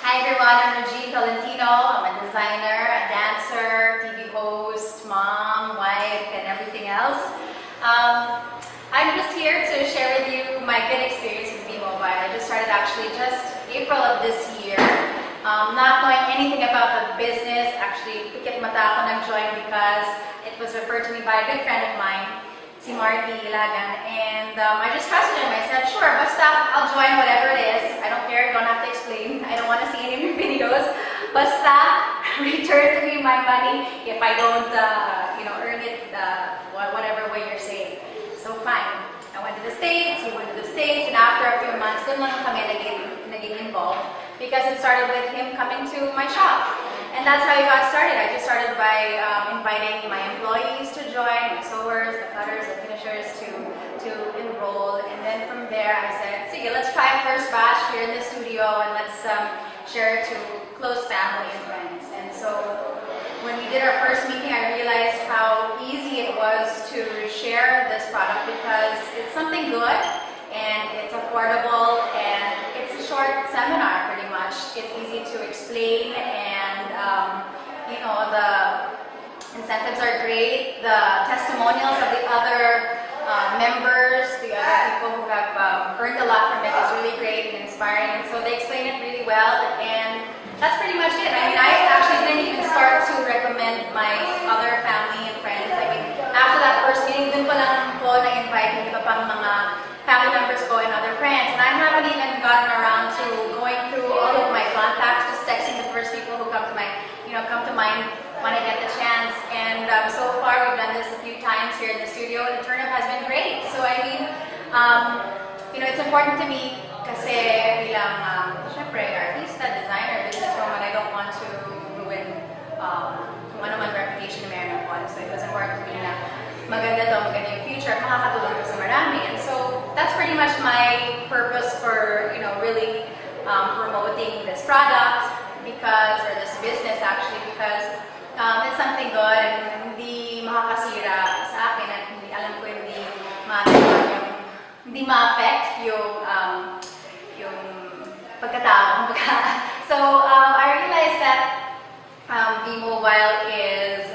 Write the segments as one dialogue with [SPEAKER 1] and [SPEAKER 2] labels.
[SPEAKER 1] Hi everyone, I'm Regine Tolentino. I'm a designer, a dancer, TV host, mom, wife, and everything else. I'm just here to share with you my good experience with B-Mobile. I just started actually just April of this year. Not knowing anything about the business, actually, pikit mata ako nag-join because it was referred to me by a good friend of mine, si Marty Ilagan, and I just trusted him. I said, sure, basta I'll join whatever it is. I don't care, don't have to explain. I don't want to see any of your videos. Basta return to me my money if I don't, earn it whatever way you're saying. So fine. I went to the States, he went to the States, and after a few months, dun lang kami naging involved because it started with him coming to my shop. And that's how it got started. I just started by inviting my employees to join, my sewers, the cutters, the finishers to enroll. And then from there, I said, sige, let's try a first batch here in the studio and let's share it to close family and friends. And so when we did our first meeting, I realized how easy it was to share this product because it's something good and it's affordable and it's a short seminar pretty much. It's easy to explain and the incentives are great. The testimonials of the other members, the other people who have earned a lot from it is really great and inspiring, and so they explain it really well, and that's pretty much it. I mean, I actually didn't even start to recommend my other family and friends. I mean, after that first meeting, dun pa lang po na-invite yung iba pang mga family members ko and other friends, and I haven't even gotten around to going through all of my contacts, just texting the first people who come to mind when I get the chance. And so far, we've done this a few times here in the studio, and the turnout has been great. So I mean, it's important to me kasi bilang, syempre, artista, designer, businesswoman, I don't want to ruin kung ano man reputation na meron ako. So it was important to me na maganda yung future, makakatulong ko sa marami. And so that's pretty much my purpose for, really promoting this product or this business actually, because it's something good and hindi makakasira sa akin at alam ko hindi ma-affect yung pagkatao. So I realized that B-Mobile is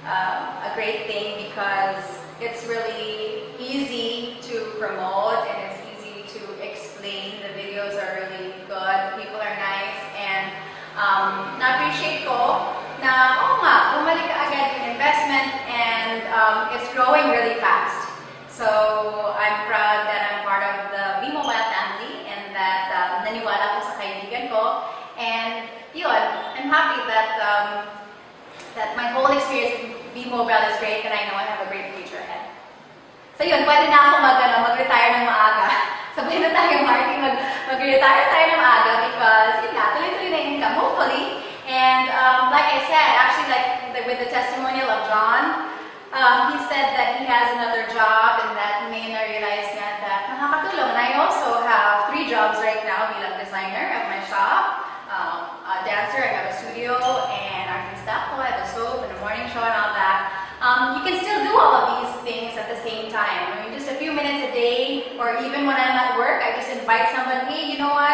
[SPEAKER 1] a great thing because it's really easy to promote and it's easy to explain. The videos are really good, people are nice, and na-appreciate ko na, bumalik agad yung investment and it's growing really fast. So I'm proud that I'm part of the B-Mobile family and that naniwala ko sa kaibigan ko. And yun, I'm happy that that my whole experience with B-Mobile is great and I know I have a great future ahead. So yun, pwede na ako mag-retire ng maaga. Sabay na tayo, Marty, mag-retire tayo ng maaga because yun nga, tuloy-tuloy na income, hopefully. And like I said, actually with the testimonial of John, he said that he has another job and that may na-realize nga that nakakatulong. And I also have 3 jobs right now bilang designer at my shop, a dancer, I have a studio, and artista ko, I have a soap and a morning show and all that. You can still do all of these things at the same time. I mean, just a few minutes a day, or even when I'm at work, I just invite someone, hey, you know what?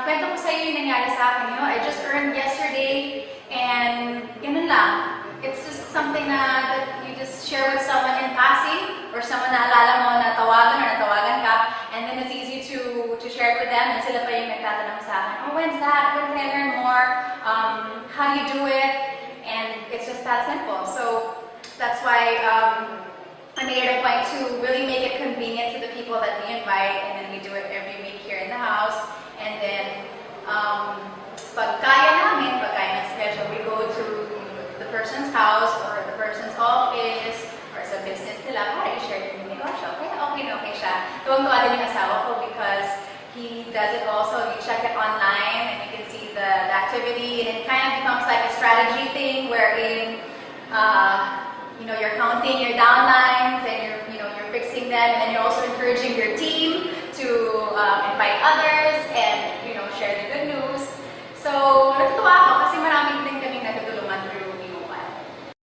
[SPEAKER 1] Kwento ko sa'yo yung nangyari sa akin. I just earned yesterday, and ganun lang. It's just something that you just share with someone in passing, or someone na alala mo na tawagan or natawagan ka, and then it's easy to share it with them, and sila pa yung nagtatanong sa akin, oh, when's that? When can I learn more? How do you do it? And it's just that simple. So that's why I made it a point to really make it convenient to the people that we invite, and then we do it every week here in the house. And then, pag kaya ng schedule, we go to the person's house or the person's office or sa business nila para i-share yung negosyo. Kaya okay siya. Tuwang-tuwa din yung asawa ko because he does it also. You check it online and you can see the activity, and it kind of becomes like a strategy thing wherein